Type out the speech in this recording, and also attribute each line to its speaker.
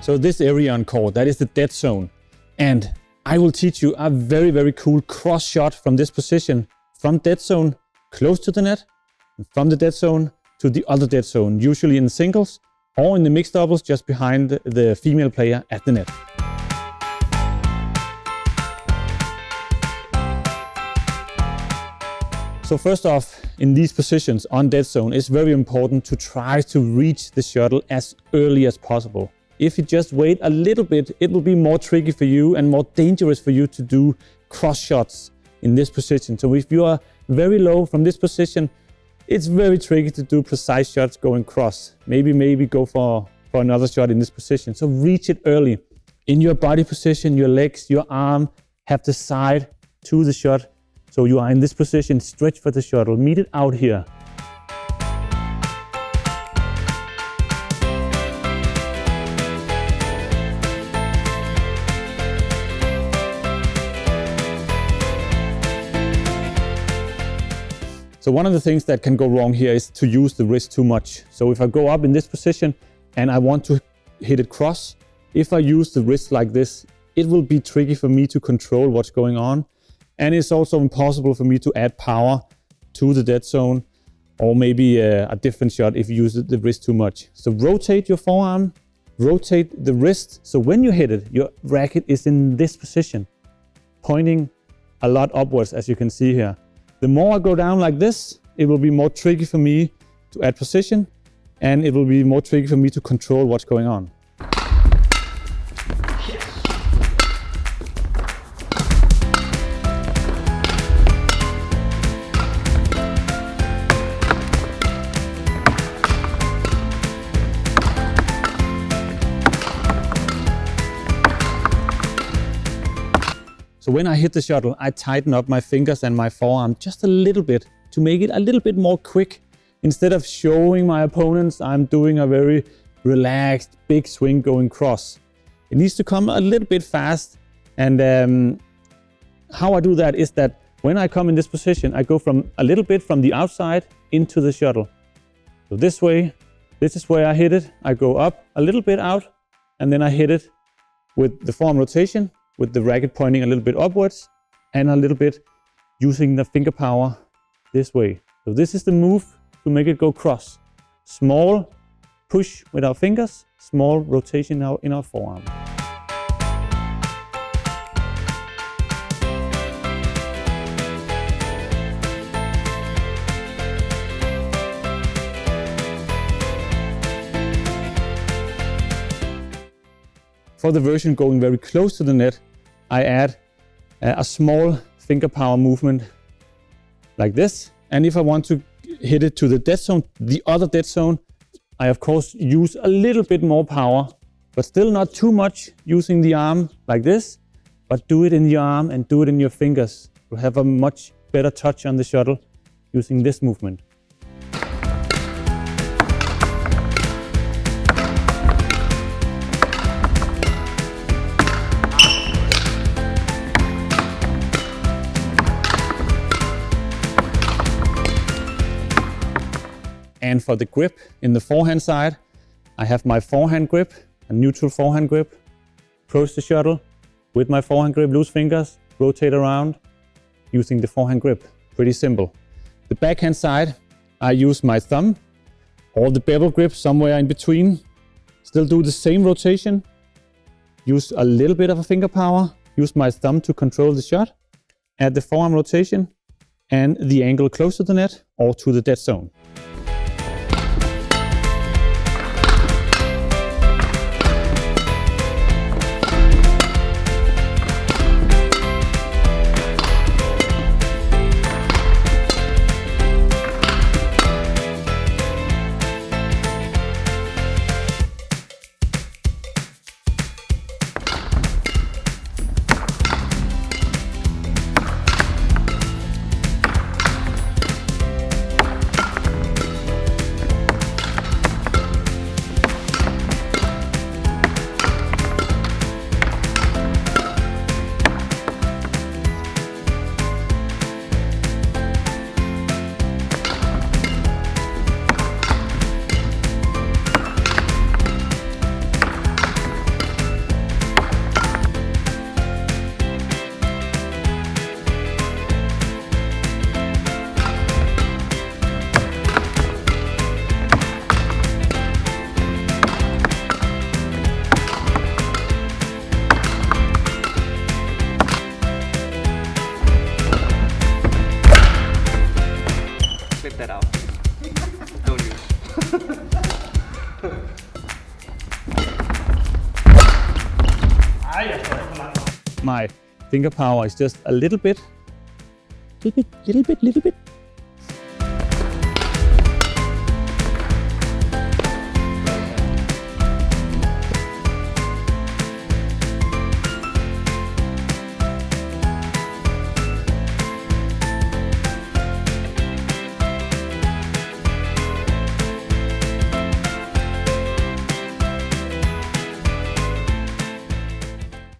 Speaker 1: So this area on court, that is the dead zone. And I will teach you a very, very cool cross shot from this position, from dead zone close to the net, and from the dead zone to the other dead zone, usually in singles or in the mixed doubles just behind the female player at the net. So first off, in these positions on dead zone, it's very important to try to reach the shuttle as early as possible. If you just wait a little bit, it will be more tricky for you and more dangerous for you to do cross shots in this position. So if you are very low from this position, it's very tricky to do precise shots going cross. Maybe go for another shot in this position. So reach it early. In your body position, your legs, your arm have the side to the shot. So you are in this position, stretch for the shuttle, meet it out here. So one of the things that can go wrong here is to use the wrist too much. So if I go up in this position and I want to hit it cross, if I use the wrist like this, it will be tricky for me to control what's going on. And it's also impossible for me to add power to the dead zone, or maybe a different shot if you use the wrist too much. So rotate your forearm, rotate the wrist. So when you hit it, your racket is in this position, pointing a lot upwards, as you can see here. The more I go down like this, it will be more tricky for me to add position, and it will be more tricky for me to control what's going on. So when I hit the shuttle, I tighten up my fingers and my forearm just a little bit to make it a little bit more quick. Instead of showing my opponents, I'm doing a very relaxed, big swing going cross. It needs to come a little bit fast. And how I do that is that when I come in this position, I go from a little bit from the outside into the shuttle. So this way, this is where I hit it. I go up a little bit out, and then I hit it with the forearm rotation, with the racket pointing a little bit upwards and a little bit using the finger power this way. So this is the move to make it go cross. Small push with our fingers, small rotation now in our forearm. For the version going very close to the net, I add a small finger power movement like this. And if I want to hit it to the dead zone, the other dead zone, I of course use a little bit more power, but still not too much using the arm like this, but do it in the arm and do it in your fingers. You'll have a much better touch on the shuttle using this movement. And for the grip in the forehand side, I have my forehand grip, a neutral forehand grip. Approach the shuttle with my forehand grip, loose fingers, rotate around using the forehand grip. Pretty simple. The backhand side, I use my thumb or the bevel grip somewhere in between. Still do the same rotation. Use a little bit of a finger power. Use my thumb to control the shot. Add the forearm rotation and the angle close to the net or to the dead zone.
Speaker 2: that out. Don't use.
Speaker 1: My finger power is just a little bit.